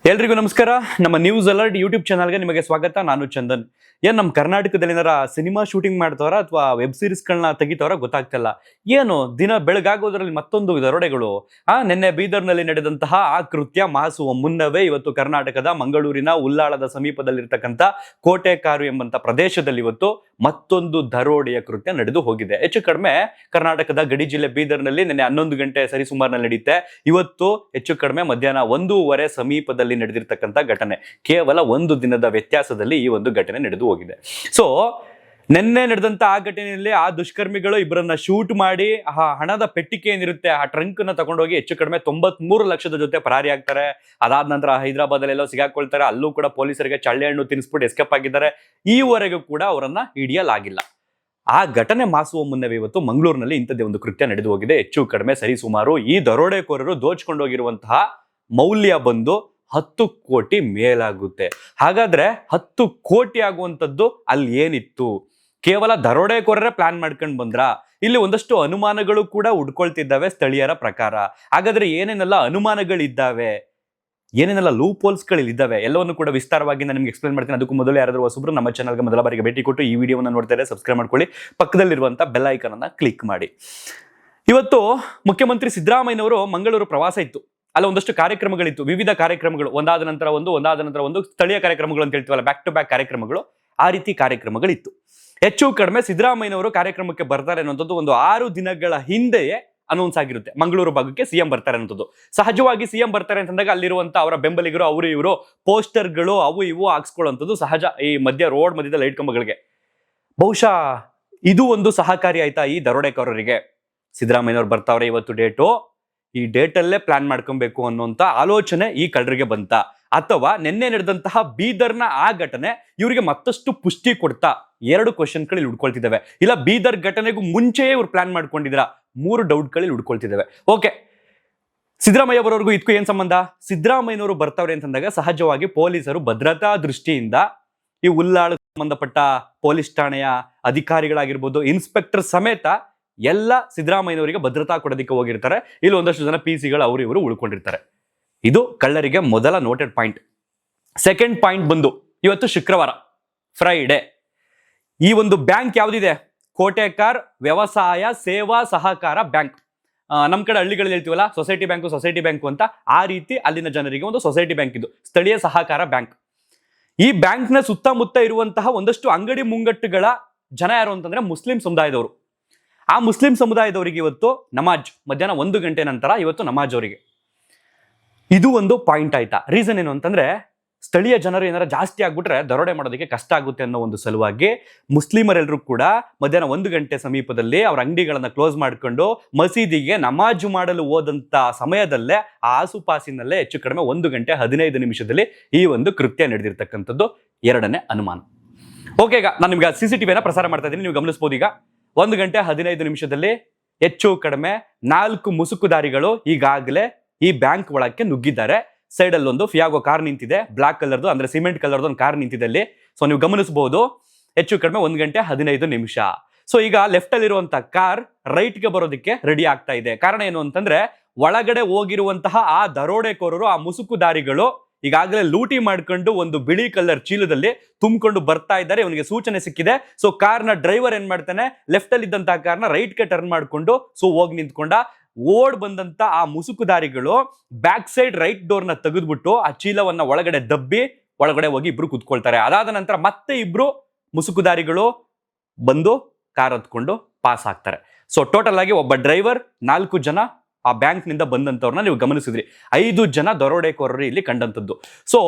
ಎಲ್ರಿಗೂ ನಮಸ್ಕಾರ. ನಮ್ಮ ನ್ಯೂಸ್ ಅಲರ್ಟ್ ಯೂಟ್ಯೂಬ್ ಚಾನಲ್ಗೆ ನಿಮಗೆ ಸ್ವಾಗತ. ನಾನು ಚಂದನ್. ನಮ್ಮ ಕರ್ನಾಟಕದಲ್ಲಿ ಏನಾರ ಸಿನಿಮಾ ಶೂಟಿಂಗ್ ಮಾಡ್ತವ್ರ ಅಥವಾ ವೆಬ್ ಸೀರೀಸ್ಗಳನ್ನ ತೆಗಿತವ್ರ ಗೊತ್ತಾಗ್ತಿಲ್ಲ. ಏನು ದಿನ ಬೆಳಗಾಗೋದ್ರಲ್ಲಿ ಮತ್ತೊಂದು ದರೋಡೆಗಳು. ನಿನ್ನೆ ಬೀದರ್ನಲ್ಲಿ ನಡೆದಂತಹ ಆ ಕೃತ್ಯ ಮಾಸುವ ಮುನ್ನವೇ ಇವತ್ತು ಕರ್ನಾಟಕದ ಮಂಗಳೂರಿನ ಉಲ್ಲಾಳದ ಸಮೀಪದಲ್ಲಿರ್ತಕ್ಕಂಥ ಕೋಟೆಕಾರು ಎಂಬಂತ ಪ್ರದೇಶದಲ್ಲಿ ಇವತ್ತು ಮತ್ತೊಂದು ದರೋಡೆಯ ಕೃತ್ಯ ನಡೆದು ಹೋಗಿದೆ. ಹೆಚ್ಚು ಕಡಿಮೆ ಕರ್ನಾಟಕದ ಗಡಿ ಜಿಲ್ಲೆ ಬೀದರ್ನಲ್ಲಿ ನಿನ್ನೆ 11 ಗಂಟೆ ಸರಿಸುಮಾರಿನಲ್ಲಿ ನಡೆಯುತ್ತೆ. ಇವತ್ತು ಹೆಚ್ಚು ಕಡಿಮೆ ಮಧ್ಯಾಹ್ನ 1:15 ಸಮೀಪದಲ್ಲಿ ನಡೆದಿರ್ತಕ್ಕಂಥ ಘಟನೆ. ಕೇವಲ ಒಂದು ದಿನದ ವ್ಯತ್ಯಾಸದಲ್ಲಿ ಈ ಒಂದು ಘಟನೆ ನಡೆದು ಹೋಗಿದೆ. ಸೊ ನಿನ್ನೆ ನಡೆದಂತ ಆ ಘಟನೆಯಲ್ಲಿ ಆ ದುಷ್ಕರ್ಮಿಗಳು ಇಬ್ಬರನ್ನ ಶೂಟ್ ಮಾಡಿ ಆ ಹಣದ ಪೆಟ್ಟಿಗೆ ಏನಿರುತ್ತೆ ಆ ಟ್ರಂಕ್ ನ ತಗೊಂಡೋಗಿ ಹೆಚ್ಚು ಕಡಿಮೆ 93 ಲಕ್ಷದ ಜೊತೆ ಪರಾರಿ ಆಗ್ತಾರೆ. ಅದಾದ ನಂತರ ಹೈದರಾಬಾದ್ ಎಲ್ಲೋ ಸಿಗಾಕೊಳ್ತಾರೆ. ಅಲ್ಲೂ ಕೂಡ ಪೊಲೀಸರಿಗೆ ಚಳ್ಳೆ ಹಣ್ಣು ತಿನ್ನಿಸ್ಬಿಟ್ಟು ಎಸ್ಕೇಪ್ ಆಗಿದ್ದಾರೆ. ಈವರೆಗೂ ಕೂಡ ಅವರನ್ನ ಹಿಡಿಯಲಾಗಿಲ್ಲ. ಆ ಘಟನೆ ಮಾಸುವ ಮುನ್ನವೇ ಇವತ್ತು ಮಂಗಳೂರಿನಲ್ಲಿ ಇಂಥದ್ದೇ ಒಂದು ಕೃತ್ಯ ನಡೆದು ಹೋಗಿದೆ. ಹೆಚ್ಚು ಕಡಿಮೆ ಸರಿಸುಮಾರು ಈ ದರೋಡೆಕೋರರು ದೋಚ್ಕೊಂಡೋಗಿರುವಂತಹ ಮೌಲ್ಯ ಬಂದು 10 ಕೋಟಿ ಮೇಲಾಗುತ್ತೆ. ಹಾಗಾದ್ರೆ 10 ಕೋಟಿ ಆಗುವಂಥದ್ದು ಅಲ್ಲಿ ಏನಿತ್ತು? ಕೇವಲ ದರೋಡೆಕೋರರೇ ಪ್ಲಾನ್ ಮಾಡ್ಕೊಂಡು ಬಂದ್ರ? ಇಲ್ಲಿ ಒಂದಷ್ಟು ಅನುಮಾನಗಳು ಕೂಡ ಉಡ್ಕೊಳ್ತಿದ್ದಾವೆ ಸ್ಥಳೀಯರ ಪ್ರಕಾರ. ಹಾಗಾದ್ರೆ ಏನೇನೆಲ್ಲ ಅನುಮಾನಗಳಿದ್ದಾವೆ, ಏನೇನೆಲ್ಲ ಲೂಪ್ ಹೋಲ್ಸ್ಗಳಿದ್ದಾವೆ ಎಲ್ಲವನ್ನು ಕೂಡ ವಿಸ್ತಾರವಾಗಿ ನಾನು ನಿಮ್ಗೆ ಎಕ್ಸ್ಪ್ಲೇನ್ ಮಾಡ್ತೀನಿ. ಅದಕ್ಕೂ ಮೊದಲು ಯಾರಾದರೂ ಹೊಸಬ್ರು ನಮ್ಮ ಚಾನಲ್ಗೆ ಮೊದಲ ಬಾರಿಗೆ ಭೇಟಿ ಕೊಟ್ಟು ಈ ವಿಡಿಯೋವನ್ನು ನೋಡ್ತಾರೆ, ಸಬ್ಸ್ಕ್ರೈಬ್ ಮಾಡ್ಕೊಳ್ಳಿ, ಪಕ್ಕದಲ್ಲಿರುವಂಥ ಬೆಲ್ ಐಕಾನ್ ಅನ್ನ ಕ್ಲಿಕ್ ಮಾಡಿ. ಇವತ್ತು ಮುಖ್ಯಮಂತ್ರಿ ಸಿದ್ದರಾಮಯ್ಯನವರು ಮಂಗಳೂರು ಪ್ರವಾಸ ಇತ್ತು. ಅಲ್ಲ ಒಂದಷ್ಟು ಕಾರ್ಯಕ್ರಮಗಳಿತ್ತು, ವಿವಿಧ ಕಾರ್ಯಕ್ರಮಗಳು, ಒಂದಾದ ನಂತರ ಒಂದು ಸ್ಥಳೀಯ ಕಾರ್ಯಕ್ರಮಗಳು ಅಂತ ಹೇಳ್ತೀವಲ್ಲ, ಬ್ಯಾಕ್ ಟು ಬ್ಯಾಕ್ ಕಾರ್ಯಕ್ರಮಗಳು. ಆ ರೀತಿ ಕಾರ್ಯಕ್ರಮಗಳಿತ್ತು. ಹೆಚ್ಚು ಕಡಿಮೆ ಸಿದ್ದರಾಮಯ್ಯನವರು ಕಾರ್ಯಕ್ರಮಕ್ಕೆ ಬರ್ತಾರೆ ಅನ್ನೋಂಥದ್ದು ಒಂದು 6 ದಿನಗಳ ಹಿಂದೆಯೇ ಅನೌನ್ಸ್ ಆಗಿರುತ್ತೆ. ಮಂಗಳೂರು ಭಾಗಕ್ಕೆ ಸಿಎಂ ಬರ್ತಾರೆ ಅನ್ನೋದು. ಸಹಜವಾಗಿ ಸಿಎಂ ಬರ್ತಾರೆ ಅಂತಂದಾಗ ಅಲ್ಲಿರುವಂತ ಅವರ ಬೆಂಬಲಿಗರು ಅವರು ಇವರು ಪೋಸ್ಟರ್ಗಳು ಅವು ಇವು ಹಾಕ್ಸ್ಕೊಳ್ಳುವಂಥದ್ದು ಸಹಜ. ಈ ರೋಡ್ ಮಧ್ಯದ ಲೈಟ್ ಕಂಬಗಳಿಗೆ ಬಹುಶಃ ಇದು ಒಂದು ಸಹಕಾರಿ ಆಯ್ತಾ ಈ ದರೋಡೆಕೋರರಿಗೆ. ಸಿದ್ದರಾಮಯ್ಯನವ್ರು ಬರ್ತಾವ್ರೆ ಇವತ್ತು ಡೇಟು, ಈ ಡೇಟಲ್ಲೇ ಪ್ಲಾನ್ ಮಾಡ್ಕೊಬೇಕು ಅನ್ನುವಂತ ಆಲೋಚನೆ ಈ ಕಳ್ಳರಿಗೆ ಬಂತ? ಅಥವಾ ನಿನ್ನೆ ನಡೆದಂತಹ ಬೀದರ್ನ ಆ ಘಟನೆ ಇವರಿಗೆ ಮತ್ತಷ್ಟು ಪುಷ್ಟಿ ಕೊಡ್ತಾ? 2 ಕ್ವಶನ್ಗಳು ಇಲ್ಲಿ ಉಡ್ಕೊಳ್ತಿದ್ದಾವೆ. ಇಲ್ಲ ಬೀದರ್ ಘಟನೆಗೂ ಮುಂಚೆಯೇ ಇವ್ರು ಪ್ಲಾನ್ ಮಾಡ್ಕೊಂಡಿದ್ರ? 3 ಡೌಟ್ಗಳು ಉಡ್ಕೊಳ್ತಿದ್ದಾವೆ. ಓಕೆ, ಸಿದ್ದರಾಮಯ್ಯ ಬರೋರ್ಗೂ ಇದಕ್ಕೂ ಏನ್ ಸಂಬಂಧ? ಸಿದ್ದರಾಮಯ್ಯನವರು ಬರ್ತಾವ್ರೆ ಅಂತಂದಾಗ ಸಹಜವಾಗಿ ಪೊಲೀಸರು ಭದ್ರತಾ ದೃಷ್ಟಿಯಿಂದ ಈ ಉಲ್ಲಾಳ ಸಂಬಂಧಪಟ್ಟ ಪೊಲೀಸ್ ಠಾಣೆಯ ಅಧಿಕಾರಿಗಳಾಗಿರ್ಬೋದು, ಇನ್ಸ್ಪೆಕ್ಟರ್ ಸಮೇತ ಎಲ್ಲ ಸಿದ್ದರಾಮಯ್ಯನವರಿಗೆ ಭದ್ರತಾ ಕೊಡೋದಕ್ಕೆ ಹೋಗಿರ್ತಾರೆ. ಇಲ್ಲಿ ಒಂದಷ್ಟು ಜನ ಪಿಸಿಗಳು ಅವರು ಇವರು ಉಳ್ಕೊಂಡಿರ್ತಾರೆ. ಇದು ಕಳ್ಳರಿಗೆ ಮೊದಲ ನೋಟೆಡ್ ಪಾಯಿಂಟ್. ಸೆಕೆಂಡ್ ಪಾಯಿಂಟ್ ಬಂದು ಇವತ್ತು ಶುಕ್ರವಾರ, ಫ್ರೈಡೆ. ಈ ಒಂದು ಬ್ಯಾಂಕ್ ಯಾವ್ದಿದೆ? ಕೋಟೆಕಾರ್ ವ್ಯವಸಾಯ ಸೇವಾ ಸಹಕಾರ ಬ್ಯಾಂಕ್. ನಮ್ಮ ಕಡೆ ಹಳ್ಳಿಗಳಲ್ಲಿ ಹೇಳ್ತೀವಲ್ಲ ಸೊಸೈಟಿ ಬ್ಯಾಂಕು ಅಂತ, ಆ ರೀತಿ ಅಲ್ಲಿನ ಜನರಿಗೆ ಒಂದು ಸೊಸೈಟಿ ಬ್ಯಾಂಕ್ ಇದು, ಸ್ಥಳೀಯ ಸಹಕಾರ ಬ್ಯಾಂಕ್. ಈ ಬ್ಯಾಂಕ್ನ ಸುತ್ತಮುತ್ತ ಇರುವಂತಹ ಒಂದಷ್ಟು ಅಂಗಡಿ ಮುಂಗಟ್ಟುಗಳ ಜನ ಯಾರು ಅಂತಂದ್ರೆ ಮುಸ್ಲಿಂ ಸಮುದಾಯದವರು. ಆ ಮುಸ್ಲಿಂ ಸಮುದಾಯದವರಿಗೆ ಇವತ್ತು ನಮಾಜ್, ಮಧ್ಯಾಹ್ನ 1 ಗಂಟೆ ನಂತರ ಇವತ್ತು ನಮಾಜ್ ಅವರಿಗೆ. ಇದು ಒಂದು ಪಾಯಿಂಟ್ ಆಯ್ತಾ? ರೀಸನ್ ಏನು ಅಂತಂದ್ರೆ ಸ್ಥಳೀಯ ಜನರು ಏನಾರ ಜಾಸ್ತಿ ಆಗ್ಬಿಟ್ರೆ ದರೋಡೆ ಮಾಡೋದಕ್ಕೆ ಕಷ್ಟ ಆಗುತ್ತೆ ಅನ್ನೋ ಒಂದು ಸಲುವಾಗಿ ಮುಸ್ಲಿಮರೆಲ್ಲರೂ ಕೂಡ ಮಧ್ಯಾಹ್ನ 1 ಗಂಟೆ ಸಮೀಪದಲ್ಲಿ ಅವರ ಅಂಗಡಿಗಳನ್ನ ಕ್ಲೋಸ್ ಮಾಡ್ಕೊಂಡು ಮಸೀದಿಗೆ ನಮಾಜು ಮಾಡಲು ಹೋದಂತ ಸಮಯದಲ್ಲೇ ಆ ಆಸುಪಾಸಿನಲ್ಲೇ ಹೆಚ್ಚು ಕಡಿಮೆ 1 ಗಂಟೆ 15 ನಿಮಿಷದಲ್ಲಿ ಈ ಒಂದು ಕೃತ್ಯ ನಡೆದಿರ್ತಕ್ಕಂಥದ್ದು. 2ನೇ ಅನುಮಾನ. ಓಕೆ, ಈಗ ನಾನು ನಿಮ್ಗೆ CCTVನ ಪ್ರಸಾರ ಮಾಡ್ತಾ ಇದ್ದೀನಿ, ನೀವು ಗಮನಿಸಬಹುದು. ಈಗ 1 ಗಂಟೆ 15 ನಿಮಿಷದಲ್ಲಿ ಹೆಚ್ಚು ಕಡಿಮೆ 4 ಮುಸುಕುದಾರಿಗಳು ಈಗಾಗಲೇ ಈ ಬ್ಯಾಂಕ್ ಒಳಕ್ಕೆ ನುಗ್ಗಿದ್ದಾರೆ. ಸೈಡ್ ಅಲ್ಲಿ ಒಂದು ಫಿಯಾಗೋ ಕಾರ್ ನಿಂತಿದೆ, ಬ್ಲಾಕ್ ಕಲರ್ದು ಅಂದ್ರೆ ಸಿಮೆಂಟ್ ಕಲರ್ದು ಒಂದು ಕಾರ್ ನಿಂತಿದೆ ಅಲ್ಲಿ. ಸೊ ನೀವು ಗಮನಿಸಬಹುದು ಹೆಚ್ಚು ಕಡಿಮೆ 1 ಗಂಟೆ 15 ನಿಮಿಷ. ಸೊ ಈಗ ಲೆಫ್ಟ್ ಅಲ್ಲಿರುವಂತಹ ಕಾರ್ ರೈಟ್ ಗೆ ಬರೋದಕ್ಕೆ ರೆಡಿ ಆಗ್ತಾ ಇದೆ. ಕಾರಣ ಏನು ಅಂತಂದ್ರೆ ಒಳಗಡೆ ಹೋಗಿರುವಂತಹ ಆ ದರೋಡೆಕೋರರು, ಆ ಮುಸುಕುದಾರಿಗಳು ಈಗಾಗಲೇ ಲೂಟಿ ಮಾಡ್ಕೊಂಡು ಒಂದು ಬಿಳಿ ಕಲರ್ ಚೀಲದಲ್ಲಿ ತುಂಬಿಕೊಂಡು ಬರ್ತಾ ಇದ್ದಾರೆ. ಇವನಿಗೆ ಸೂಚನೆ ಸಿಕ್ಕಿದೆ. ಸೊ ಕಾರ್ನ ಡ್ರೈವರ್ ಏನ್ ಮಾಡ್ತಾನೆ, ಲೆಫ್ಟ್ ಅಲ್ಲಿ ಇದ್ದಂತಹ ಕಾರ್ನ ರೈಟ್ ಗೆ ಟರ್ನ್ ಮಾಡ್ಕೊಂಡು ಸೊ ಹೋಗಿ ನಿಂತ್ಕೊಂಡ. ಓಡ್ ಬಂದಂತ ಆ ಮುಸುಕುದಾರಿಗಳು ಬ್ಯಾಕ್ ಸೈಡ್ ರೈಟ್ ಡೋರ್ ನ ತೆಗೆದ್ಬಿಟ್ಟು ಆ ಚೀಲವನ್ನ ಒಳಗಡೆ ದಬ್ಬಿ ಒಳಗಡೆ ಹೋಗಿ ಇಬ್ರು ಕುತ್ಕೊಳ್ತಾರೆ. ಅದಾದ ನಂತರ ಮತ್ತೆ ಇಬ್ರು ಮುಸುಕುದಾರಿಗಳು ಬಂದು ಕಾರ್ ಹತ್ಕೊಂಡು ಪಾಸ್ ಆಗ್ತಾರೆ. ಸೊ ಟೋಟಲ್ ಆಗಿ ಒಬ್ಬ ಡ್ರೈವರ್, 4 ಜನ ಆ ಬ್ಯಾಂಕ್ ನಿಂದ ಬಂದಂತವ್ರನ್ನ ನೀವು ಗಮನಿಸಿದ್ರಿ. 5 ಜನ ದರೋಡೆಕೋರರು ಇಲ್ಲಿ ಕಂಡಂತದ್ದು. ಸೊ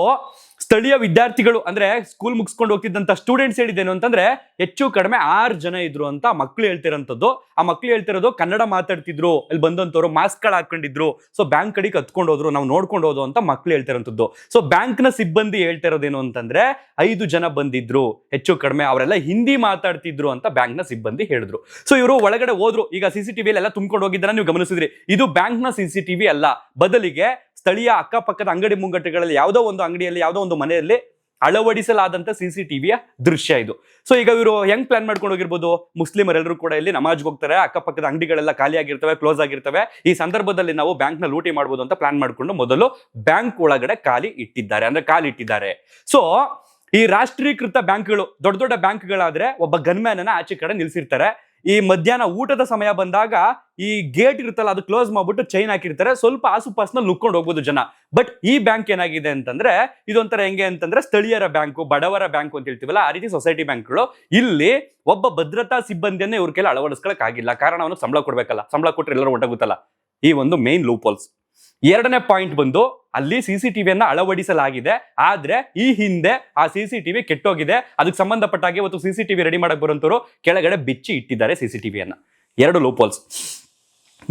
ಸ್ಥಳೀಯ ವಿದ್ಯಾರ್ಥಿಗಳು ಅಂದ್ರೆ ಸ್ಕೂಲ್ ಮುಗಿಸ್ಕೊಂಡು ಹೋಗ್ತಿದ್ದಂತ ಸ್ಟೂಡೆಂಟ್ಸ್ ಹೇಳಿದ್ದೇನು ಅಂತಂದ್ರೆ ಹೆಚ್ಚು ಕಡಿಮೆ 6 ಜನ ಇದ್ರು ಅಂತ ಮಕ್ಳು ಹೇಳ್ತಿರೋಂಥದ್ದು. ಆ ಮಕ್ಳು ಹೇಳ್ತಿರೋದು ಕನ್ನಡ ಮಾತಾಡ್ತಿದ್ರು, ಇಲ್ಲಿ ಬಂದಂತವ್ರು ಮಾಸ್ಕ್ ಗಳು ಹಾಕೊಂಡಿದ್ರು, ಸೊ ಬ್ಯಾಂಕ್ ಕಡೆಗೆ ಕತ್ಕೊಂಡು ಹೋದ್ರು, ನಾವು ನೋಡ್ಕೊಂಡು ಹೋದ್ರು ಅಂತ ಮಕ್ಳು ಹೇಳ್ತಿರೋಂಥದ್ದು. ಸೊ ಬ್ಯಾಂಕ್ ನ ಸಿಬ್ಬಂದಿ ಹೇಳ್ತಿರೋದೇನು ಅಂತಂದ್ರೆ 5 ಜನ ಬಂದಿದ್ರು, ಹೆಚ್ಚು ಕಡಿಮೆ ಅವರೆಲ್ಲ ಹಿಂದಿ ಮಾತಾಡ್ತಿದ್ರು ಅಂತ ಬ್ಯಾಂಕ್ ನ ಸಿಬ್ಬಂದಿ ಹೇಳಿದ್ರು. ಸೊ ಇವರು ಒಳಗಡೆ ಹೋದ್ರು. ಈಗ CCTV ಎಲ್ಲ ತುಂಬಿಕೊಂಡು ಹೋಗಿದ್ದನ್ನ ನೀವು ಗಮನಿಸಿದ್ರಿ. ಇದು ಬ್ಯಾಂಕ್ ನ CCTV ಅಲ್ಲ, ಬದಲಿಗೆ ಸ್ಥಳೀಯ ಅಕ್ಕಪಕ್ಕದ ಅಂಗಡಿ ಮುಂಗಟ್ಟುಗಳಲ್ಲಿ ಯಾವುದೋ ಒಂದು ಅಂಗಡಿಯಲ್ಲಿ, ಯಾವುದೋ ಒಂದು ಮನೆಯಲ್ಲಿ ಅಳವಡಿಸಲಾದಂತ CCTVಯ ದೃಶ್ಯ ಇದು. ಸೊ ಈಗ ಇವರು ಹೆಂಗ್ ಪ್ಲಾನ್ ಮಾಡ್ಕೊಂಡು ಹೋಗಿರ್ಬೋದು, ಮುಸ್ಲಿಮರೆಲ್ಲರೂ ಕೂಡ ಇಲ್ಲಿ ನಮಾಜ್ಗೆ ಹೋಗ್ತಾರೆ, ಅಕ್ಕಪಕ್ಕದ ಅಂಗಡಿಗಳೆಲ್ಲ ಖಾಲಿ ಆಗಿರ್ತವೆ, ಕ್ಲೋಸ್ ಆಗಿರ್ತವೆ, ಈ ಸಂದರ್ಭದಲ್ಲಿ ನಾವು ಬ್ಯಾಂಕ್ ನ ಲೂಟಿ ಮಾಡ್ಬೋದು ಅಂತ ಪ್ಲಾನ್ ಮಾಡ್ಕೊಂಡು ಮೊದಲು ಬ್ಯಾಂಕ್ ಒಳಗಡೆ ಕಾಲಿಟ್ಟಿದ್ದಾರೆ. ಸೊ ಈ ರಾಷ್ಟ್ರೀಕೃತ ಬ್ಯಾಂಕ್ಗಳು, ದೊಡ್ಡ ದೊಡ್ಡ ಬ್ಯಾಂಕ್ಗಳಾದ್ರೆ ಒಬ್ಬ ಗನ್ಮ್ಯಾನ್ ಅನ್ನ ಆಚೆ ಕಡೆ ನಿಲ್ಸಿರ್ತಾರೆ. ಈ ಮಧ್ಯಾಹ್ನ ಊಟದ ಸಮಯ ಬಂದಾಗ ಈ ಗೇಟ್ ಇರುತ್ತಲ್ಲ ಅದು ಕ್ಲೋಸ್ ಮಾಡ್ಬಿಟ್ಟು ಚೈನ್ ಹಾಕಿರ್ತಾರೆ, ಸ್ವಲ್ಪ ಆಸುಪಾಸ್ನಲ್ಲಿ ನುಕ್ಕೊಂಡು ಹೋಗ್ಬೋದು ಜನ. ಬಟ್ ಈ ಬ್ಯಾಂಕ್ ಏನಾಗಿದೆ ಅಂತಂದ್ರೆ ಇದೊಂಥರ ಹೆಂಗೆ ಅಂತಂದ್ರೆ ಸ್ಥಳೀಯರ ಬ್ಯಾಂಕು, ಬಡವರ ಬ್ಯಾಂಕು ಅಂತ ಹೇಳ್ತೀವಲ್ಲ, ಆ ರೀತಿ ಸೊಸೈಟಿ ಬ್ಯಾಂಕ್ಗಳು. ಇಲ್ಲಿ ಒಬ್ಬ ಭದ್ರತಾ ಸಿಬ್ಬಂದಿಯನ್ನೇ ಇವ್ರ ಕೆಲ ಅಳವಡಿಸ್ಕೊಳಕ್ ಆಗಿಲ್ಲ, ಕಾರಣ ಅವನು ಸಂಬಳ ಕೊಡ್ಬೇಕಲ್ಲ, ಸಂಬಳ ಕೊಟ್ಟರೆ ಎಲ್ಲರೂ ಹೊಂಟೋಗುತ್ತಲ್ಲ. ಈ ಒಂದು ಮೇನ್ ಲೂಪ್ ಹೋಲ್ಸ್. ಎರಡನೇ ಪಾಯಿಂಟ್ ಬಂದು ಅಲ್ಲಿ CCTVಯನ್ನ ಅಳವಡಿಸಲಾಗಿದೆ, ಆದ್ರೆ ಈ ಹಿಂದೆ ಆ CCTV ಕೆಟ್ಟೋಗಿದೆ. ಅದಕ್ಕೆ ಸಂಬಂಧಪಟ್ಟಾಗೆ ಇವತ್ತು CCTV ರೆಡಿ ಮಾಡಕ್ ಬರೋಂತವ್ರು ಕೆಳಗಡೆ ಬಿಚ್ಚಿ ಇಟ್ಟಿದ್ದಾರೆ CCTVಯನ್ನ. ಎರಡು ಲೂಪ್ ಹೋಲ್ಸ್.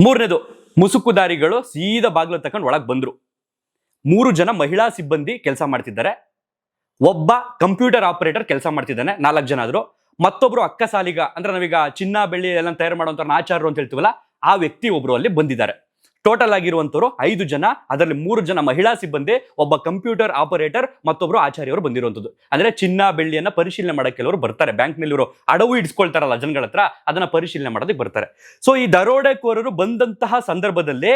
ಮೂರನೇದು, ಮುಸುಕುದಾರಿಗಳು ಸೀದಾ ಬಾಗ್ಲು ತಕೊಂಡು ಒಳಗ್ ಬಂದ್ರು. 3 ಜನ ಮಹಿಳಾ ಸಿಬ್ಬಂದಿ ಕೆಲಸ ಮಾಡ್ತಿದ್ದಾರೆ, ಒಬ್ಬ ಕಂಪ್ಯೂಟರ್ ಆಪರೇಟರ್ ಕೆಲಸ ಮಾಡ್ತಿದ್ದಾನೆ, 4 ಜನ ಆದ್ರು. ಮತ್ತೊಬ್ರು ಅಕ್ಕ ಸಾಲಿಗ, ಅಂದ್ರೆ ನಾವೀಗ ಚಿನ್ನ ಬೆಳ್ಳಿ ಎಲ್ಲ ತಯಾರು ಮಾಡುವಂತ ಆಚಾರ್ಯರು ಅಂತ ಹೇಳ್ತೀವಲ್ಲ, ಆ ವ್ಯಕ್ತಿ ಒಬ್ರು ಅಲ್ಲಿ ಬಂದಿದ್ದಾರೆ. ಟೋಟಲ್ ಆಗಿರುವಂತವರು 5 ಜನ, ಅದರಲ್ಲಿ 3 ಜನ ಮಹಿಳಾ ಸಿಬ್ಬಂದಿ, ಒಬ್ಬ ಕಂಪ್ಯೂಟರ್ ಆಪರೇಟರ್, ಮತ್ತೊಬ್ರು ಆಚಾರ್ಯವರು ಬಂದಿರುವಂತದ್ದು. ಅಂದ್ರೆ ಚಿನ್ನ ಬೆಳ್ಳಿಯನ್ನ ಪರಿಶೀಲನೆ ಮಾಡಕ್ಕೆ ಕೆಲವರು ಬರ್ತಾರೆ. ಬ್ಯಾಂಕ್ ನಲ್ಲಿ ಇವರು ಅಡವು ಇಡ್ಸ್ಕೊಳ್ತಾರಲ್ಲ ಜನಗಳ ಹತ್ರ, ಅದನ್ನ ಪರಿಶೀಲನೆ ಮಾಡೋದಕ್ಕೆ ಬರ್ತಾರೆ. ಸೊ ಈ ದರೋಡೆಕೋರರು ಬಂದಂತಹ ಸಂದರ್ಭದಲ್ಲಿ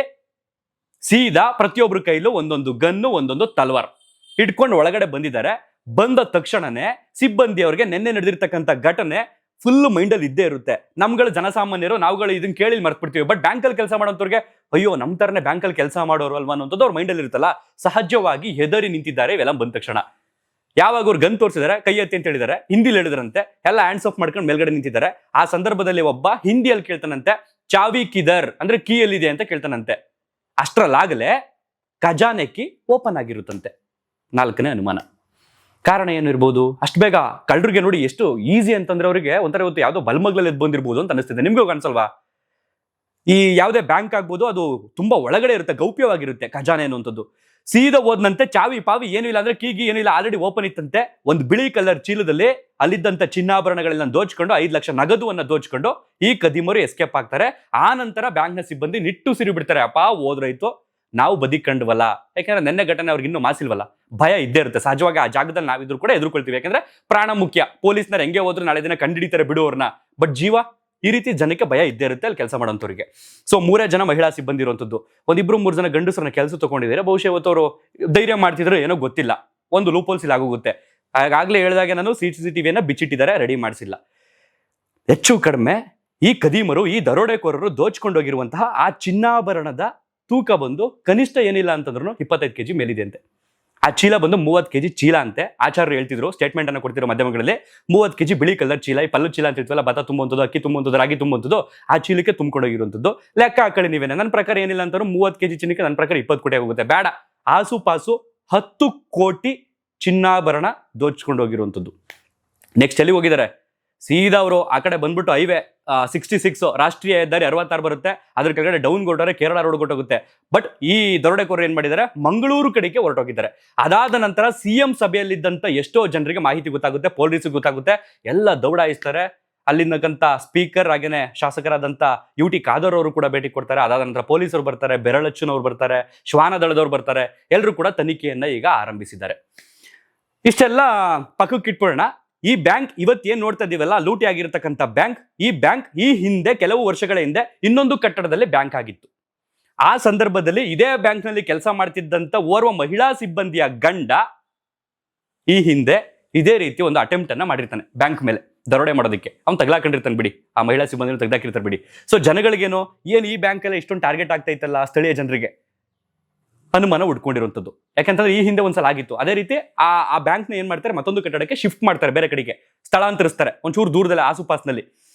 ಸೀದಾ ಪ್ರತಿಯೊಬ್ಬರ ಕೈಲೂ ಒಂದೊಂದು ಗನ್ನು, ಒಂದೊಂದು ತಲ್ವಾರ್ ಹಿಡ್ಕೊಂಡು ಒಳಗಡೆ ಬಂದಿದ್ದಾರೆ. ಬಂದ ತಕ್ಷಣನೇ ಸಿಬ್ಬಂದಿಯವರಿಗೆ ನಿನ್ನೆ ನಡೆದಿರ್ತಕ್ಕಂಥ ಘಟನೆ ಫುಲ್ ಮೈಂಡ್ ಅಲ್ಲಿ ಇದ್ದೇ ಇರುತ್ತೆ. ನಮ್ಗಳು ಜನಸಾಮಾನ್ಯರು, ನಾವುಗಳು ಇದನ್ನ ಕೇಳಿ ಮರ್ತ್ಬಿಡ್ತೀವಿ. ಬಟ್ ಬ್ಯಾಂಕ್ ಅಲ್ಲಿ ಕೆಲಸ ಮಾಡೋಂಥವ್ರಿಗೆ ಅಯ್ಯೋ ನಮ್ ತರನೇ ಬ್ಯಾಂಕ್ ಅಲ್ಲಿ ಕೆಲಸ ಮಾಡೋರು ಅಲ್ವಾ ಅನ್ನೋದು ಅವ್ರ ಮೈಂಡ್ ಅಲ್ಲಿ ಇರುತ್ತಲ್ಲ, ಸಹಜವಾಗಿ ಹೆದರಿ ನಿಂತಿದ್ದಾರೆ. ಇವೆಲ್ಲ ಬಂದ ತಕ್ಷಣ ಯಾವಾಗ ಅವ್ರು ಗನ್ ತೋರಿಸಿದಾರೆ, ಕೈ ಎತ್ತಿ ಅಂತ ಹೇಳಿದಾರೆ, ಹಿಂದಿಲಿ ಹೇಳಿದ್ರಂತೆ, ಎಲ್ಲ ಹ್ಯಾಂಡ್ಸ್ ಆಫ್ ಮಾಡ್ಕೊಂಡು ಮೇಲ್ಗಡೆ ನಿಂತಿದ್ದಾರೆ. ಆ ಸಂದರ್ಭದಲ್ಲಿ ಒಬ್ಬ ಹಿಂದಿಯಲ್ಲಿ ಕೇಳ್ತಾನಂತೆ, ಚಾವಿ ಕಿದರ್ ಅಂದ್ರೆ ಕೀ ಎಲ್ಲಿದೆ ಅಂತ ಕೇಳ್ತಾನಂತೆ. ಅಷ್ಟರಲ್ಲಾಗಲೇ ಖಜಾನೆ ಕೀ ಓಪನ್ ಆಗಿರುತ್ತಂತೆ. 4ನೇ ಅನುಮಾನ. ಕಾರಣ ಏನಿರ್ಬೋದು? ಅಷ್ಟು ಬೇಗ ಕಳ್ಳರಿಗೆ ನೋಡಿ ಎಷ್ಟು ಈಸಿ ಅಂತಂದ್ರೆ ಅವರಿಗೆ ಒಂಥರ ಇವತ್ತು ಯಾವ್ದೋ ಬಲ್ಮಗ್ಲಲ್ಲಿ ಎದ್ದು ಬಂದಿರ್ಬೋದು ಅಂತ ಅನಿಸ್ತಿದೆ. ನಿಮ್ಗೂ ಅನ್ಸಲ್ವಾ? ಈ ಯಾವುದೇ ಬ್ಯಾಂಕ್ ಆಗ್ಬೋದು, ಅದು ತುಂಬಾ ಒಳಗಡೆ ಇರುತ್ತೆ, ಗೌಪ್ಯವಾಗಿರುತ್ತೆ ಖಜಾನೆ ಅನ್ನುವಂಥದ್ದು. ಸೀದಾ ಹೋದ್ನಂತೆ, ಚಾವಿ ಪಾವಿ ಏನೂ ಇಲ್ಲ, ಅಂದ್ರೆ ಕೀಗಿ ಏನೂ ಇಲ್ಲ, ಆಲ್ರೆಡಿ ಓಪನ್ ಇತ್ತಂತೆ. ಒಂದು ಬಿಳಿ ಕಲರ್ ಚೀಲದಲ್ಲಿ ಅಲ್ಲಿದ್ದಂತ ಚಿನ್ನಾಭರಣಗಳೆಲ್ಲ ದೋಚ್ಕೊಂಡು 5 ಲಕ್ಷ ನಗದುವನ್ನ ದೋಚ್ಕೊಂಡು ಈ ಕದಿಮರು ಎಸ್ಕೇಪ್ ಆಗ್ತಾರೆ. ಆ ನಂತರ ಬ್ಯಾಂಕ್ನ ಸಿಬ್ಬಂದಿ ನಿಟ್ಟುಸಿರು ಬಿಡ್ತಾರೆ, ಅಪ್ಪ ಹೋದ್ರಾಯ್ತು, ನಾವು ಬದಿಕಂಡ್ವಲ್ಲ. ಯಾಕಂದ್ರೆ ನೆನ್ನೆ ಘಟನೆ ಅವ್ರಿಗೆ ಇನ್ನೂ ಮಾಸಿಲ್ವಲ್ಲ, ಭಯ ಇದ್ದೇ ಇರುತ್ತೆ. ಸಹಜವಾಗಿ ಆ ಜಾಗದಲ್ಲಿ ನಾವಿದ್ರು ಕೂಡ ಎದುರ್ಕೊಳ್ತೀವಿ, ಯಾಕಂದ್ರೆ ಪ್ರಾಣ ಮುಖ್ಯ. ಪೊಲೀಸ್ನವ್ರು ಹೆಂಗೆ ಹೋದ್ರು ನಾಳೆ ದಿನ ಕಂಡಿಡಿತಾರೆ ಬಿಡುವವ್ರನ್ನ, ಬಟ್ ಜೀವ, ಈ ರೀತಿ ಜನಕ್ಕೆ ಭಯ ಇದ್ದೇ ಇರುತ್ತೆ ಅಲ್ಲಿ ಕೆಲಸ ಮಾಡೋಂಥವ್ರಿಗೆ. ಸೊ 3 ಜನ ಮಹಿಳಾ ಸಿಬ್ಬಂದಿ ಇರುವಂಥದ್ದು, 1-2-3 ಜನ ಗಂಡಸರನ್ನ ಕೆಲಸ ತಗೊಂಡಿದ್ದಾರೆ. ಬಹುಶಃ ಇವತ್ತು ಅವರು ಧೈರ್ಯ ಮಾಡ್ತಿದ್ರು ಏನೋ ಗೊತ್ತಿಲ್ಲ, ಒಂದು ಲೂಪ್ ಹೋಲ್ಸ್ ಇಲ್ಲಿ ಆಗೋಗುತ್ತೆ. ಆಗಾಗ್ಲೇ ಹೇಳಿದಾಗ ನಾನು CCTVಯನ್ನ ಬಿಚ್ಚಿಟ್ಟಿದ್ದಾರೆ, ರೆಡಿ ಮಾಡಿಸಿಲ್ಲ. ಹೆಚ್ಚು ಕಡಿಮೆ ಈ ಕದೀಮರು, ಈ ದರೋಡೆಕೋರರು ದೋಚ್ಕೊಂಡೋಗಿರುವಂತಹ ಆ ಚಿನ್ನಾಭರಣದ ತೂಕ ಬಂದು ಕನಿಷ್ಠ ಏನಿಲ್ಲ ಅಂತಂದ್ರೂ 25 kg ಮೇಲಿದೆ ಅಂತೆ. ಆ ಚೀಲ ಬಂದು 30 kg ಚೀಲ ಅಂತೆ. ಆಚಾರ್ಯರು ಹೇಳ್ತಿದ್ರು, ಸ್ಟೇಟ್ಮೆಂಟ್ ಅನ್ನು ಕೊಡ್ತಿರೋ ಮಾಧ್ಯಮಗಳಲ್ಲಿ, 30 kg ಬಿಳಿ ಕಲರ್ ಚೀಲ, ಈ ಪಲ್ಲು ಚೀಲ ಅಂತ ಹೇಳ್ತೀವಲ್ಲ, ಭತ್ತ ತುಂಬುವಂಥದ್ದು, ಅಕ್ಕಿ ತುಂಬುವಂಥದ್ದು, ರಾಗಿ ತುಂಬುವಂಥದ್ದು, ಆ ಚೀಲಕ್ಕೆ ತುಂಬಿಕೊಂಡೋಗಿರುವಂಥದ್ದು. ಲೆಕ್ಕ ಹಾಕೊಳ್ಳಿ ನೀವೇನೆ. ನನ್ನ ಪ್ರಕಾರ ಏನಿಲ್ಲ ಅಂತಾರು 30 kg ಚಿನ್ನಕ್ಕೆ ನನ್ನ ಪ್ರಕಾರ 20 ಕೋಟಿ ಆಗೋಗುತ್ತೆ. ಬೇಡ, ಆಸುಪಾಸು 10 ಕೋಟಿ ಚಿನ್ನಾಭರಣ ದೋಚ್ಕೊಂಡು ಹೋಗಿರುವಂಥದ್ದು. ನೆಕ್ಸ್ಟ್ ಎಲ್ಲಿ ಹೋಗಿದ್ದಾರೆ? ಸೀದಾ ಅವರು ಆ ಕಡೆ ಬಂದ್ಬಿಟ್ಟು ಹೈವೇ 66 ರಾಷ್ಟ್ರೀಯ ಹೆದ್ದಾರಿ 66 ಬರುತ್ತೆ, ಅದ್ರ ಕೆಳಗಡೆ ಡೌನ್ ಹೊರಟರೆ ಕೇರಳ ರೋಡ್ ಹೊರಟೋಗುತ್ತೆ. ಬಟ್ ಈ ದರೋಡೆಕೋರರು ಏನ್ ಮಾಡಿದ್ದಾರೆ, ಮಂಗಳೂರು ಕಡೆಗೆ ಹೊರಟೋಗಿದ್ದಾರೆ. ಅದಾದ ನಂತರ CM ಸಭೆಯಲ್ಲಿದ್ದಂತ ಎಷ್ಟೋ ಜನರಿಗೆ ಮಾಹಿತಿ ಗೊತ್ತಾಗುತ್ತೆ, ಪೊಲೀಸ್ಗೆ ಗೊತ್ತಾಗುತ್ತೆ, ಎಲ್ಲ ದೌಡಾಯಿಸ್ತಾರೆ. ಅಲ್ಲಿಂದಕ್ಕಂತ ಸ್ಪೀಕರ್ ಹಾಗೇನೆ ಶಾಸಕರಾದಂತ UT ಖಾದರ್ ಅವರು ಕೂಡ ಭೇಟಿ ಕೊಡ್ತಾರೆ. ಅದಾದ ನಂತರ ಪೊಲೀಸರು ಬರ್ತಾರೆ, ಬೆರಳಚ್ಚನವ್ರು ಬರ್ತಾರೆ, ಶ್ವಾನ ದಳದವ್ರು ಬರ್ತಾರೆ. ಎಲ್ಲರೂ ಕೂಡ ತನಿಖೆಯನ್ನ ಈಗ ಆರಂಭಿಸಿದ್ದಾರೆ. ಇಷ್ಟೆಲ್ಲ ಪಕ್ಕಕ್ಕೆ ಇಟ್ಕೊಳ್ಳೋಣ. ಈ ಬ್ಯಾಂಕ್ ಇವತ್ತು ಏನ್ ನೋಡ್ತಾ ಇದೀವಲ್ಲ, ಲೂಟಿ ಆಗಿರತಕ್ಕಂಥ ಬ್ಯಾಂಕ್, ಈ ಬ್ಯಾಂಕ್ ಈ ಹಿಂದೆ ಕೆಲವು ವರ್ಷಗಳ ಹಿಂದೆ ಇನ್ನೊಂದು ಕಟ್ಟಡದಲ್ಲಿ ಬ್ಯಾಂಕ್ ಆಗಿತ್ತು. ಆ ಸಂದರ್ಭದಲ್ಲಿ ಇದೇ ಬ್ಯಾಂಕ್ ನಲ್ಲಿ ಕೆಲಸ ಮಾಡ್ತಿದ್ದಂತ ಓರ್ವ ಮಹಿಳಾ ಸಿಬ್ಬಂದಿಯ ಗಂಡ ಈ ಹಿಂದೆ ಇದೇ ರೀತಿ ಒಂದು ಅಟೆಂಪ್ಟ್ ಅನ್ನ ಮಾಡಿರ್ತಾನೆ ಬ್ಯಾಂಕ್ ಮೇಲೆ ದರೋಡೆ ಮಾಡೋದಕ್ಕೆ. ಅವ್ನು ತಗ್ಲಾಕೊಂಡಿರ್ತಾನೆ ಬಿಡಿ, ಆ ಮಹಿಳಾ ಸಿಬ್ಬಂದಿ ತೆಗ್ದಾಕಿರ್ತಾರೆ ಬಿಡಿ. ಸೊ ಜನಗಳಿಗೇನು, ಏನು ಈ ಬ್ಯಾಂಕ್ ಎಲ್ಲ ಇಷ್ಟೊಂದು ಟಾರ್ಗೆಟ್ ಆಗ್ತಾ ಇತ್ತಲ್ಲ ಸ್ಥಳೀಯ ಜನರಿಗೆ ಅನುಮಾನ ಉಡ್ಕೊಂಡಿರುವಂಥದ್ದು. ಯಾಕಂತಂದ್ರೆ ಈ ಹಿಂದೆ ಒಂದ್ಸಲ ಆಗಿತ್ತು ಅದೇ ರೀತಿ. ಆ ಬ್ಯಾಂಕ್ನ ಏನ್ ಮಾಡ್ತಾರೆ, ಮತ್ತೊಂದು ಕಟ್ಟಡಕ್ಕೆ ಶಿಫ್ಟ್ ಮಾಡ್ತಾರೆ, ಬೇರೆ ಕಡೆಗೆ ಸ್ಥಳಾಂತರಿಸ್ತಾರೆ, ಒಂಚೂರು ದೂರದಲ್ಲಿ ಆಸುಪಾಸ್ನಲ್ಲಿ.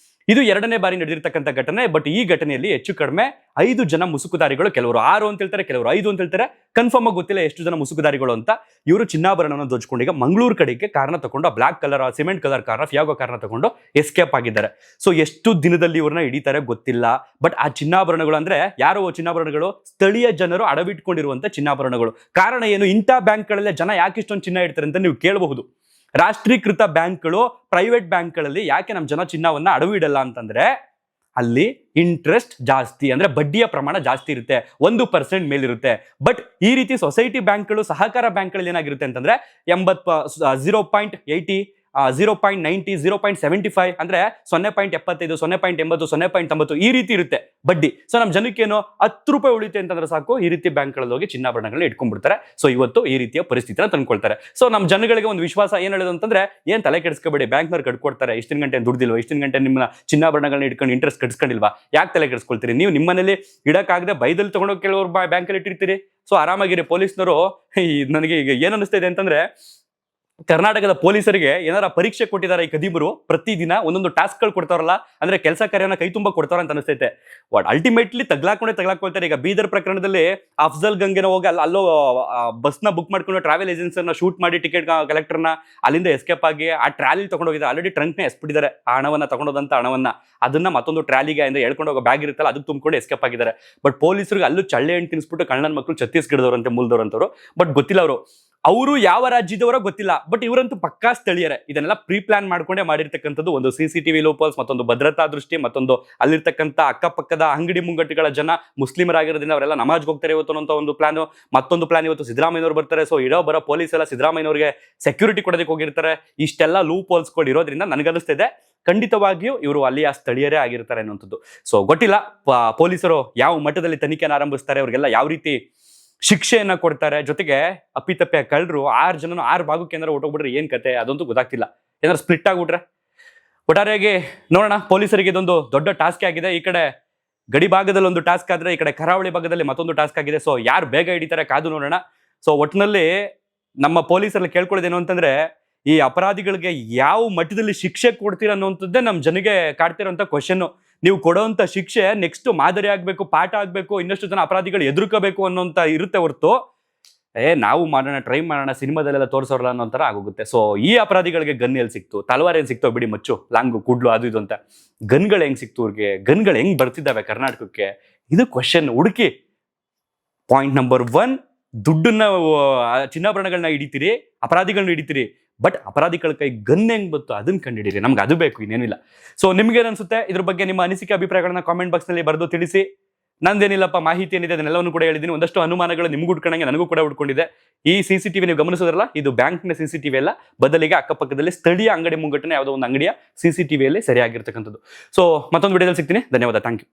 ಇದು 2ನೇ ಬಾರಿ ನಡೆದಿರ್ತಕ್ಕಂಥ ಘಟನೆ. ಬಟ್ ಈ ಘಟನೆಯಲ್ಲಿ ಹೆಚ್ಚು ಕಡಿಮೆ 5 ಜನ ಮುಸುಕುದಾರಿಗಳು, ಕೆಲವರು 6 ಅಂತ ಹೇಳ್ತಾರೆ, ಕೆಲವರು 5 ಅಂತ ಹೇಳ್ತಾರೆ, ಕನ್ಫರ್ಮ್ ಆಗಿ ಗೊತ್ತಿಲ್ಲ ಎಷ್ಟು ಜನ ಮುಸುಕುದಾರಿಗಳು ಅಂತ. ಇವರು ಚಿನ್ನಾಭರಣವನ್ನು ದೋಚ್ಕೊಂಡು ಈಗ ಮಂಗಳೂರು ಕಡೆಗೆ ಕಾರಣ ತಗೊಂಡು, ಬ್ಲಾಕ್ ಕಲರ್, ಸಿಮೆಂಟ್ ಕಲರ್ ಕಾರಣ, ಫಿಯಾಗೋ ಕಾರಣ ತಗೊಂಡು ಎಸ್ಕೇಪ್ ಆಗಿದ್ದಾರೆ. ಸೊ ಎಷ್ಟು ದಿನದಲ್ಲಿ ಇವ್ರನ್ನ ಹಿಡಿತಾರೆ ಗೊತ್ತಿಲ್ಲ. ಬಟ್ ಆ ಚಿನ್ನಾಭರಣಗಳು ಅಂದ್ರೆ ಯಾರೋ ಚಿನ್ನಾಭರಣಗಳು, ಸ್ಥಳೀಯ ಜನರು ಅಡವಿಟ್ಕೊಂಡಿರುವಂತ ಚಿನ್ನಾಭರಣಗಳು. ಕಾರಣ ಏನು, ಇಂಥ ಬ್ಯಾಂಕ್ಗಳಲ್ಲೇ ಜನ ಯಾಕೆ ಇಷ್ಟೊಂದು ಚಿನ್ನ ಇಡ್ತಾರೆ ಅಂತ ನೀವು ಕೇಳಬಹುದು. ರಾಷ್ಟ್ರೀಕೃತ ಬ್ಯಾಂಕ್ಗಳು, ಪ್ರೈವೇಟ್ ಬ್ಯಾಂಕ್ಗಳಲ್ಲಿ ಯಾಕೆ ನಮ್ಮ ಜನ ಚಿನ್ನವನ್ನ ಅಡವು ಇಡಲ್ಲ ಅಂತಂದ್ರೆ, ಅಲ್ಲಿ ಇಂಟ್ರೆಸ್ಟ್ ಜಾಸ್ತಿ, ಅಂದ್ರೆ ಬಡ್ಡಿಯ ಪ್ರಮಾಣ ಜಾಸ್ತಿ ಇರುತ್ತೆ, 1% ಮೇಲಿರುತ್ತೆ. ಬಟ್ ಈ ರೀತಿ ಸೊಸೈಟಿ ಬ್ಯಾಂಕ್ಗಳು, ಸಹಕಾರ ಬ್ಯಾಂಕ್ಗಳಲ್ಲಿ ಏನಾಗಿರುತ್ತೆ ಅಂತಂದ್ರೆ 0.80, 0.90, 0.75 ಅಂದ್ರೆ 0.75, 0.80, 0.90 ಈ ರೀತಿ ಇರುತ್ತೆ ಬಡ್ಡಿ. ಸೊ ನಮ್ಮ ಜನಕ್ಕೇನು 10 ರೂಪಾಯಿ ಉಳಿತೆ ಅಂತಂದ್ರೆ ಸಾಕು, ಈ ರೀತಿ ಬ್ಯಾಂಕ್ಗಳಲ್ಲಿ ಹೋಗಿ ಚಿನ್ನಾಭರಣಗಳನ್ನ ಇಟ್ಕೊಂಡ್ಬಿಡ್ತಾರೆ. ಸೊ ಇವತ್ತು ಈ ರೀತಿಯ ಪರಿಸ್ಥಿತಿನ ತಂದ್ಕೊಳ್ತಾರೆ. ಸೊ ನಮ್ಮ ಜನಗಳಿಗೆ ಒಂದು ವಿಶ್ವಾಸ ಏನ್ ಹೇಳೋದು ಅಂತಂದ್ರೆ, ಏನ್ ತಲೆ ಕೆಡಿಸ್ಕೋಬೇಡಿ, ಬ್ಯಾಂಕ್ನವ್ರು ಕಟ್ಕೊಡ್ತಾರೆ, ಇಷ್ಟಿನ ಗಂಟೆ ದುಡ್ದಿಲ್ವಾ, ಇಷ್ಟಿನ ಗಂಟೆ ನಿಮ್ಮ ಚಿನ್ನಾಭರಣಗಳನ್ನ ಇಟ್ಕೊಂಡು ಇಂಟ್ರೆಸ್ಟ್ ಕಟ್ಸ್ಕೊಂಡಿಲ್ವಾ, ಯಾಕೆ ತಲೆ ಕೆಡಿಸ್ಕೊಳ್ತೀರಿ? ನೀವು ನಿಮ್ಮ ಮನೇಲಿ ಇಡಕ್ಕಾಗದೆ ಬೈದಲ್ಲಿ ತಗೊಂಡೋಗಿ ಕೆಲವರು ಬ್ಯಾಂಕಲ್ಲಿ ಇಟ್ಟಿರ್ತೀರಿ. ಸೊ ಆರಾಮಾಗಿರಿ. ಪೊಲೀಸ್ನವರು ನನಗೆ ಈಗ ಏನ್ ಅನಿಸ್ತಾ ಇದೆ ಅಂತಂದ್ರೆ, ಕರ್ನಾಟಕದ ಪೊಲೀಸರಿಗೆ ಏನಾರ ಪರೀಕ್ಷೆ ಕೊಟ್ಟಿದ್ದಾರೆ ಈ ಕದೀಮರು, ಪ್ರತಿದಿನ ಒಂದೊಂದು ಟಾಸ್ಕ್ಗಳು ಕೊಡ್ತಾರಲ್ಲ, ಅಂದ್ರೆ ಕೆಲಸ ಕಾರ್ಯನ ಕೈ ತುಂಬ ಕೊಡ್ತಾರ ಅಂತ ಅನಿಸ್ತೈತೆ. But ultimately ತಗ್ಲಾಕೊಳ್ತಾರೆ. ಈಗ ಬೀದರ್ ಪ್ರಕರಣದಲ್ಲಿ ಅಫ್ಜಲ್ ಗಂಗೆನ ಹೋಗಿ ಅಲ್ಲೋ ಬಸ್ನ ಬುಕ್ ಮಾಡ್ಕೊಂಡು ಟ್ರಾವೆಲ್ ಏಜೆನ್ಸಿನ ಶೂಟ್ ಮಾಡಿ ಟಿಕೆಟ್ ಕಲೆಕ್ಟರ್ನ ಅಲ್ಲಿಂದ ಎಸ್ಕೇಪ್ ಆಗಿ ಆ ಟ್ರಾಲಿ ತಗೊಂಡೋಗಿದ್ದಾರೆ. ಆಲ್ರೆಡಿ ಟ್ರಂಕ್ನ ಎಸ್ಬಿಟ್ಟಿದ್ದಾರೆ ಆ ಹಣವನ್ನ, ತಗೊಂಡೋದಂತ ಹಣವನ್ನ. ಅದನ್ನ ಮತ್ತೊಂದು ಟ್ರಾಲಿಗೆ ಅಂದ್ರೆ ಹೇಳ್ಕೊಂಡು ಹೋಗೋ ಬ್ಯಾಗ್ ಇರುತ್ತಲ್ಲ, ಅದಕ್ಕೆ ತುಂಬಿಕೊಂಡು ಎಸ್ಕೇಪ್ ಆಗಿದ್ದಾರೆ. ಬಟ್ ಪೊಲೀಸರಿಗೆ ಅಲ್ಲೂ ಚಳ್ಳೆ ಹಣ್ಣು ತಿನ್ಸ್ಬಿಟ್ಟು ಕಳ್ಳನ ಮಕ್ಕಳು ಛತ್ತೀಸ್ಗಢದವರಂತೆ, ಮೂಲದವರಂತವ್ರು. ಬಟ್ ಗೊತ್ತಿಲ್ಲ ಅವರು ಯಾವ ರಾಜ್ಯದವರೋ ಗೊತ್ತಿಲ್ಲ. ಬಟ್ ಇವರಂತೂ ಪಕ್ಕಾ ಸ್ಥಳೀಯರೇ. ಇದನ್ನೆಲ್ಲ ಪ್ರೀ ಪ್ಲಾನ್ ಮಾಡ್ಕೊಂಡೇ ಮಾಡಿರ್ತಕ್ಕಂಥದ್ದು. ಒಂದು CCTV ಲೂಪಲ್ಸ್, ಮತ್ತೊಂದು ಭದ್ರತಾ ದೃಷ್ಟಿ, ಮತ್ತೊಂದು ಅಲ್ಲಿರ್ತಕ್ಕಂಥ ಅಕ್ಕಪಕ್ಕದ ಅಂಗಡಿ ಮುಂಗಟ್ಟುಗಳ ಜನ ಮುಸ್ಲಿಮರಾಗಿರೋದ್ರಿಂದ ಅವರೆಲ್ಲ ನಮಾಜ್ಗೆ ಹೋಗ್ತಾರೆ ಇವತ್ತು ಅಂತ ಒಂದು ಪ್ಲಾನ್. ಮತ್ತೊಂದು ಪ್ಲಾನ್, ಇವತ್ತು ಸಿದ್ದರಾಮಯ್ಯನವರು ಬರ್ತಾರೆ. ಸೊ ಬರೋ ಪೊಲೀಸ್ ಎಲ್ಲ ಸಿದ್ದರಾಮಯ್ಯನವರಿಗೆ ಸೆಕ್ಯೂರಿಟಿ ಕೊಡೋದಕ್ಕೆ ಹೋಗಿರ್ತಾರೆ. ಇಷ್ಟೆಲ್ಲ ಲೂಪ್ ಹೋಲ್ಸ್ಗಳು ಇರೋದ್ರಿಂದ ನನಗನ್ನಿಸ್ತಿದೆ ಖಂಡಿತವಾಗಿಯೂ ಇವರು ಅಲ್ಲಿಯ ಸ್ಥಳೀಯರೇ ಆಗಿರ್ತಾರೆ ಅನ್ನುವಂಥದ್ದು. ಸೊ ಗೊತ್ತಿಲ್ಲ ಪೊಲೀಸರು ಯಾವ ಮಟ್ಟದಲ್ಲಿ ತನಿಖೆಯನ್ನು ಆರಂಭಿಸ್ತಾರೆ, ಅವರಿಗೆಲ್ಲ ಯಾವ ರೀತಿ ಶಿಕ್ಷೆಯನ್ನ ಕೊಡ್ತಾರೆ. ಜೊತೆಗೆ ಅಪ್ಪಿತಪ್ಪೆ ಕಳ್ಳರು 6 ಜನನು 6 ಭಾಗಕ್ಕೆ ಏನಾರು ಹೊಟ್ಟೋಗ್ಬಿಟ್ರೆ ಏನ್ ಕತೆ, ಅದಂತೂ ಗೊತ್ತಾಗ್ತಿಲ್ಲ. ಏನಾರು ಸ್ಪ್ಲಿಟ್ ಆಗ್ಬಿಟ್ರೆ. ಒಟ್ಟಾರೆಯಾಗಿ ನೋಡೋಣ, ಪೊಲೀಸರಿಗೆ ಇದೊಂದು ದೊಡ್ಡ ಟಾಸ್ಕ್ ಆಗಿದೆ. ಈ ಕಡೆ ಗಡಿ ಭಾಗದಲ್ಲಿ ಒಂದು ಟಾಸ್ಕ್ ಆದ್ರೆ, ಈ ಕಡೆ ಕರಾವಳಿ ಭಾಗದಲ್ಲಿ ಮತ್ತೊಂದು ಟಾಸ್ಕ್ ಆಗಿದೆ. ಸೊ ಯಾರು ಬೇಗ ಹಿಡಿತಾರೆ ಕಾದು ನೋಡೋಣ. ಸೊ ಒಟ್ಟಿನಲ್ಲಿ ನಮ್ಮ ಪೊಲೀಸರಲ್ಲಿ ಕೇಳ್ಕೊಳ್ಳೋದೇನು ಅಂತಂದ್ರೆ, ಈ ಅಪರಾಧಿಗಳಿಗೆ ಯಾವ ಮಟ್ಟದಲ್ಲಿ ಶಿಕ್ಷೆ ಕೊಡ್ತೀರ ಅನ್ನುವಂಥದ್ದೇ ನಮ್ಮ ಜನಗೆ ಕಾಡ್ತಿರೋಂಥ ಕ್ವಶನ್. ನೀವು ಕೊಡೋಂಥ ಶಿಕ್ಷೆ ನೆಕ್ಸ್ಟ್ ಮಾದರಿ ಆಗ್ಬೇಕು, ಪಾಠ ಆಗ್ಬೇಕು, ಇನ್ನಷ್ಟು ಜನ ಅಪರಾಧಿಗಳು ಎದುರ್ಕೋಬೇಕು ಅನ್ನೋಂಥ ಇರುತ್ತೆ ಹೊರತು, ನಾವು ಮಾಡೋಣ, ಟ್ರೈ ಮಾಡೋಣ, ಸಿನಿಮಾದಲ್ಲೆಲ್ಲ ತೋರಿಸೋರಲ್ಲ ಅನ್ನೋ ಥರ ಆಗೋಗುತ್ತೆ. ಸೊ ಈ ಅಪರಾಧಿಗಳಿಗೆ ಗನ್ ಎಲ್ಲಿ ಸಿಕ್ತು, ತಲವಾರ್ ಏನ್ ಸಿಕ್ತೋ ಬಿಡಿ, ಮಚ್ಚು ಲಾಂಗು ಕುಡ್ಲು ಅದು ಇದು ಅಂತ, ಗನ್ಗಳು ಹೆಂಗ್ ಸಿಕ್ತು ಅವ್ರಿಗೆ, ಗನ್ಗಳು ಹೆಂಗ್ ಬರ್ತಿದ್ದಾವೆ ಕರ್ನಾಟಕಕ್ಕೆ, ಇದು ಕ್ವಶನ್. ಹುಡುಕಿ. ಪಾಯಿಂಟ್ ನಂಬರ್ 1, ದುಡ್ಡನ್ನ, ಚಿನ್ನಾಭರಣಗಳನ್ನ ಹಿಡಿತೀರಿ, ಅಪರಾಧಿಗಳನ್ನ ಹಿಡಿತೀರಿ. ಬಟ್ ಅಪರಾಧಿಗಳ ಕೈ ಗನ್ ಹೆಂಗ್ ಬಂತು ಅದನ್ನ ಕಂಡಿಡಿರಿ. ನಮ್ಗೆ ಅದು ಬೇಕು, ಇನ್ನೇನಿಲ್ಲ. ಸೊ ನಿಮ್ಗೆ ಏನ್ಸುತ್ತೆ ಇದ್ರ ಬಗ್ಗೆ? ನಿಮ್ಮ ಅನಿಸಿಕೆ ಅಭಿಪ್ರಾಯಗಳನ್ನ ಕಾಮೆಂಟ್ ಬಾಕ್ಸ್ ನಲ್ಲಿ ಬರೆದು ತಿಳಿಸಿ. ನಂದೇನಿಲ್ಲಪ್ಪ, ಮಾಹಿತಿ ಏನಿದೆ ಅದನ್ನೆಲ್ಲವನ್ನು ಕೂಡ ಹೇಳಿದ್ದೀನಿ. ಒಂದಷ್ಟು ಅನುಮಾನಗಳು ನಿಮ್ಗೂ ಉಟ್ಕೊಂಡಂಗೆ ನನಗೂ ಕೂಡ ಉಟ್ಕೊಂಡಿದೆ. ಈ CCTV ನೀವು ಗಮನಿಸೋದ್ರಲ್ಲ, ಇದು ಬ್ಯಾಂಕ್ನ CCTV ಅಲ್ಲ, ಬದಲಿಗೆ ಅಕ್ಕಪಕ್ಕದಲ್ಲಿ ಸ್ಥಳೀಯ ಅಂಗಡಿ ಮುಂಗಟ್ಟಿನ ಯಾವುದೋ ಒಂದು ಅಂಗಡಿಯ CCTVಯಲ್ಲಿ ಸರಿಯಾಗಿರ್ತಕ್ಕಂಥದ್ದು. ಸೊ ಮತ್ತೊಂದು ವಿಡಿಯೋದಲ್ಲಿ ಸಿಗ್ತೀನಿ. ಧನ್ಯವಾದ. Thank you.